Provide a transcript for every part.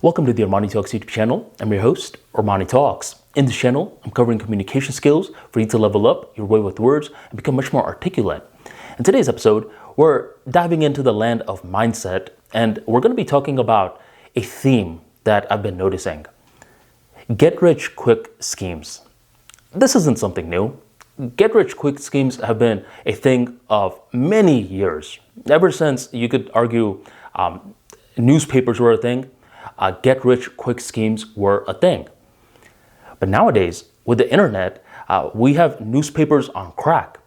Welcome to the ArmaniTalks YouTube channel. I'm your host, ArmaniTalks. In this channel, I'm covering communication skills for you to level up your way with words and become much more articulate. In today's episode, we're diving into the land of mindset, and we're going to be talking about a theme that I've been noticing. Get-rich-quick schemes. This isn't something new. Get-rich-quick schemes have been a thing of many years. Ever since you could argue newspapers were a thing, get-rich-quick schemes were a thing. But nowadays, with the internet, we have newspapers on crack.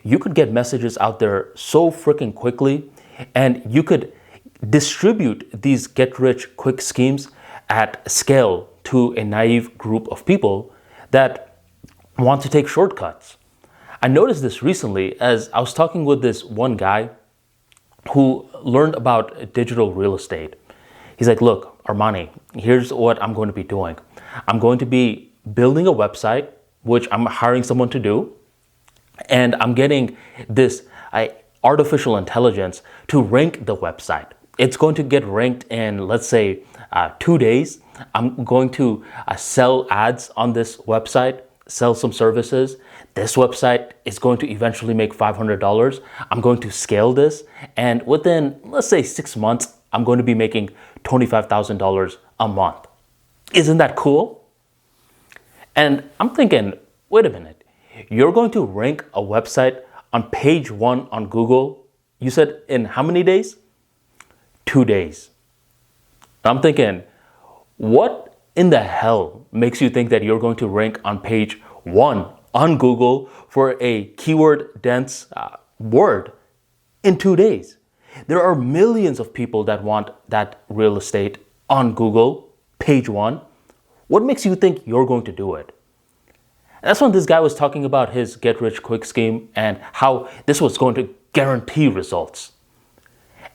You could get messages out there so freaking quickly, and you could distribute these get-rich-quick schemes at scale to a naive group of people that want to take shortcuts. I noticed this recently as I was talking with this one guy who learned about digital real estate. He's like, look, Armani, here's what I'm going to be doing. I'm going to be building a website, which I'm hiring someone to do, and I'm getting this artificial intelligence to rank the website. It's going to get ranked in, let's say, 2 days. I'm going to sell ads on this website, sell some services. This website is going to eventually make $500. I'm going to scale this, and within, let's say, 6 months, I'm going to be making $25,000 a month. Isn't that cool? And I'm thinking, wait a minute, you're going to rank a website on page 1 on Google, you said in how many days? 2 days. I'm thinking, what in the hell makes you think that you're going to rank on page 1 on Google for a keyword-dense word in 2 days? There are millions of people that want that real estate on Google, page 1. What makes you think you're going to do it? That's when this guy was talking about his get-rich-quick scheme and how this was going to guarantee results.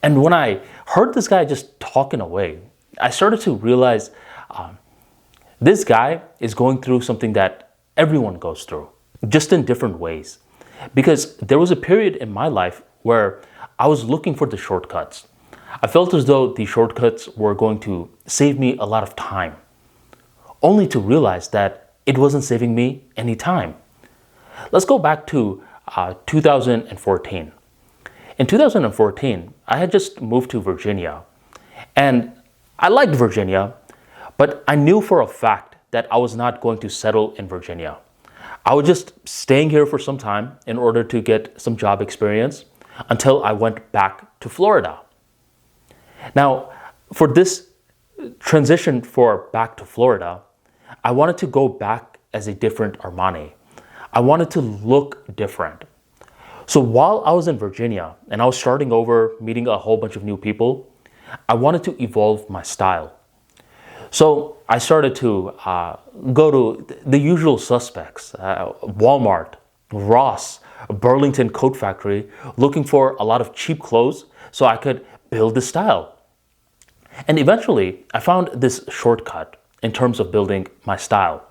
And when I heard this guy just talking away, I started to realize this guy is going through something that everyone goes through, just in different ways. Because there was a period in my life where I was looking for the shortcuts. I felt as though the shortcuts were going to save me a lot of time, only to realize that it wasn't saving me any time. Let's go back to 2014. In 2014, I had just moved to Virginia, and I liked Virginia, but I knew for a fact that I was not going to settle in Virginia. I was just staying here for some time in order to get some job experience until I went back to Florida. Now, for this transition for back to Florida, I wanted to go back as a different Armani. I wanted to look different. So while I was in Virginia and I was starting over, meeting a whole bunch of new people, I wanted to evolve my style. So I started to go to the usual suspects, Walmart, Ross, Burlington Coat Factory, looking for a lot of cheap clothes so I could build the style. And eventually, I found this shortcut in terms of building my style.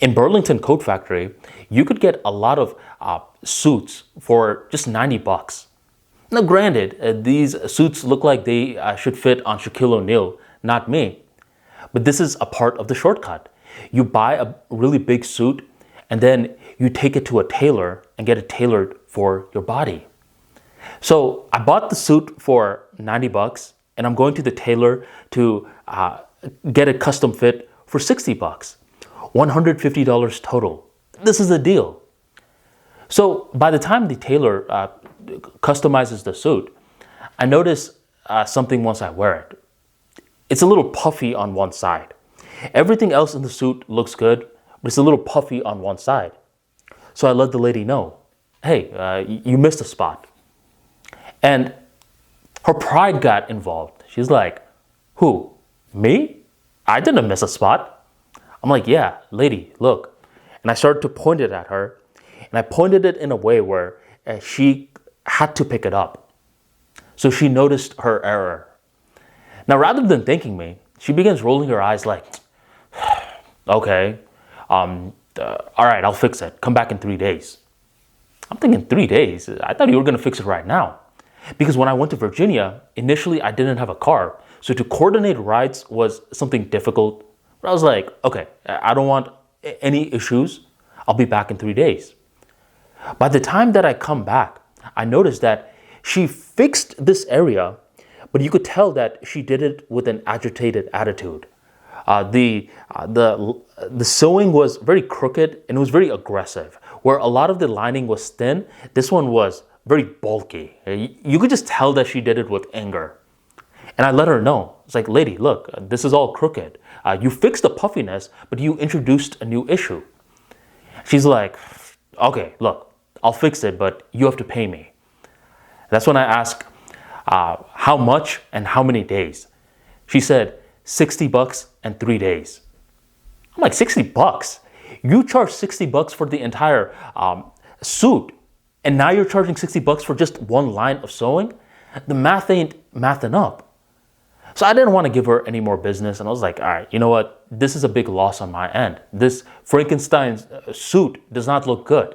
In Burlington Coat Factory, you could get a lot of suits for just $90. Now granted, these suits look like they should fit on Shaquille O'Neal, not me. But this is a part of the shortcut. You buy a really big suit and then you take it to a tailor and get it tailored for your body. So I bought the suit for $90 and I'm going to the tailor to get a custom fit for $60. $150 total. This is a deal. So by the time the tailor customizes the suit, I notice something once I wear it. It's a little puffy on one side. Everything else in the suit looks good, but it's a little puffy on one side. So I let the lady know, hey, you missed a spot. And her pride got involved. She's like, who? Me? I didn't miss a spot. I'm like, yeah, lady, look. And I started to point it at her. And I pointed it in a way where she had to pick it up. So she noticed her error. Now, rather than thanking me, she begins rolling her eyes like, okay, all right, I'll fix it. Come back in 3 days. I'm thinking 3 days? I thought you were going to fix it right now. Because when I went to Virginia, initially I didn't have a car. So to coordinate rides was something difficult. But I was like, okay, I don't want any issues. I'll be back in 3 days. By the time that I come back, I noticed that she fixed this area, but you could tell that she did it with an agitated attitude. The sewing was very crooked and it was very aggressive. Where a lot of the lining was thin, this one was very bulky. You could just tell that she did it with anger. And I let her know. It's like, lady, look, this is all crooked. You fixed the puffiness, but you introduced a new issue. She's like, okay, look, I'll fix it, but you have to pay me. That's when I asked how much and how many days. She said, $60 and 3 days. I'm like, $60? You charge $60 for the entire suit, and now you're charging $60 for just one line of sewing? The math ain't mathing up. So I didn't want to give her any more business, and I was like, all right, you know what? This is a big loss on my end. This Frankenstein's suit does not look good.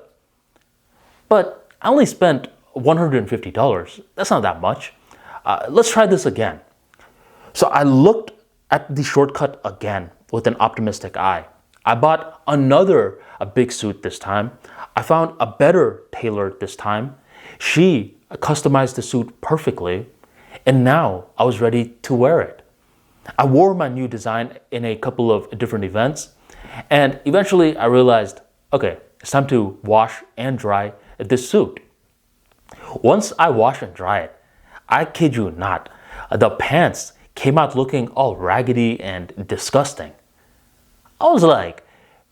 But I only spent $150. That's not that much. Let's try this again. So I looked at the shortcut again with an optimistic eye. I bought a big suit this time. I found a better tailor this time. She customized the suit perfectly, and now I was ready to wear it. I wore my new design in a couple of different events, and eventually I realized, okay, it's time to wash and dry this suit. Once I wash and dry it, I kid you not, the pants came out looking all raggedy and disgusting. I was like,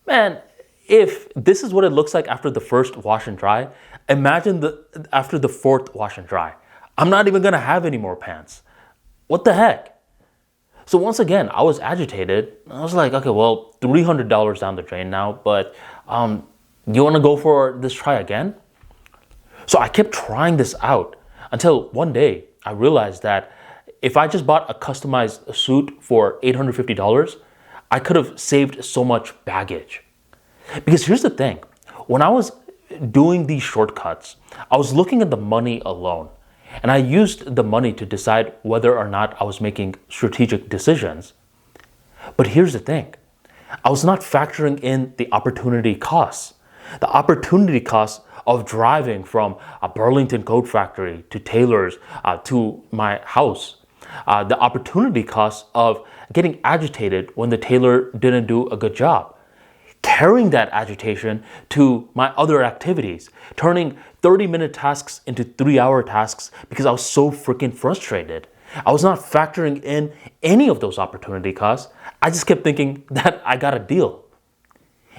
man, if this is what it looks like after the first wash and dry, imagine after the fourth wash and dry. I'm not even gonna have any more pants. What the heck? So once again, I was agitated. I was like, okay, well, $300 down the drain now, but you wanna go for this try again? So I kept trying this out until one day I realized that if I just bought a customized suit for $850, I could have saved so much baggage. Because here's the thing, when I was doing these shortcuts, I was looking at the money alone. And I used the money to decide whether or not I was making strategic decisions. But here's the thing, I was not factoring in the opportunity costs. The opportunity costs of driving from a Burlington coat factory to tailors to my house. The opportunity costs of getting agitated when the tailor didn't do a good job. Carrying that agitation to my other activities, turning 30-minute tasks into 3-hour tasks because I was so freaking frustrated. I was not factoring in any of those opportunity costs. I just kept thinking that I got a deal.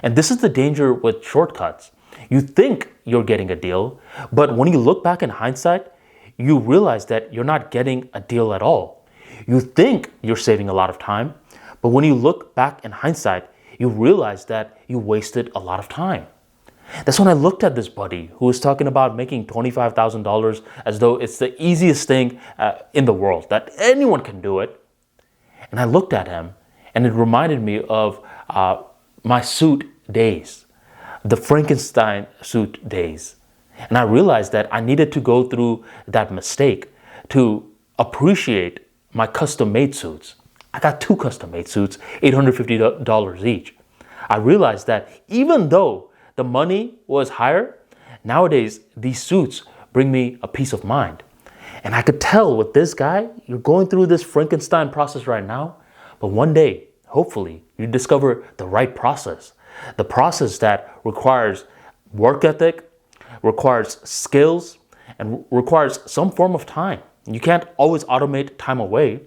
And this is the danger with shortcuts. You think you're getting a deal, but when you look back in hindsight, you realize that you're not getting a deal at all. You think you're saving a lot of time, but when you look back in hindsight, you realize that you wasted a lot of time. That's when I looked at this buddy who was talking about making $25,000 as though it's the easiest thing in the world, that anyone can do it. And I looked at him and it reminded me of my suit days, the Frankenstein suit days. And I realized that I needed to go through that mistake to appreciate my custom-made suits. I got 2 custom-made suits, $850 each. I realized that even though the money was higher, nowadays these suits bring me a peace of mind. And I could tell with this guy, you're going through this Frankenstein process right now, but one day, hopefully, you discover the right process. The process that requires work ethic, requires skills, and requires some form of time. You can't always automate time away.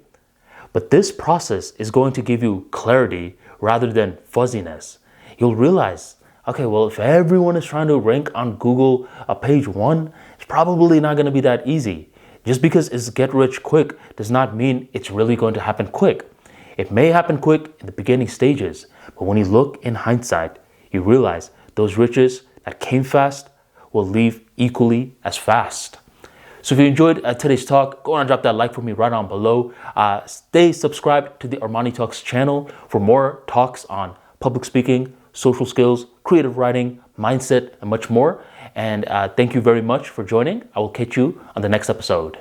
But this process is going to give you clarity rather than fuzziness. You'll realize, okay, well, if everyone is trying to rank on Google page 1, it's probably not going to be that easy. Just because it's get rich quick does not mean it's really going to happen quick. It may happen quick in the beginning stages, but when you look in hindsight, you realize those riches that came fast will leave equally as fast. So if you enjoyed today's talk, go on and drop that like for me right on below. Stay subscribed to the ArmaniTalks channel for more talks on public speaking, social skills, creative writing, mindset, and much more. And thank you very much for joining. I will catch you on the next episode.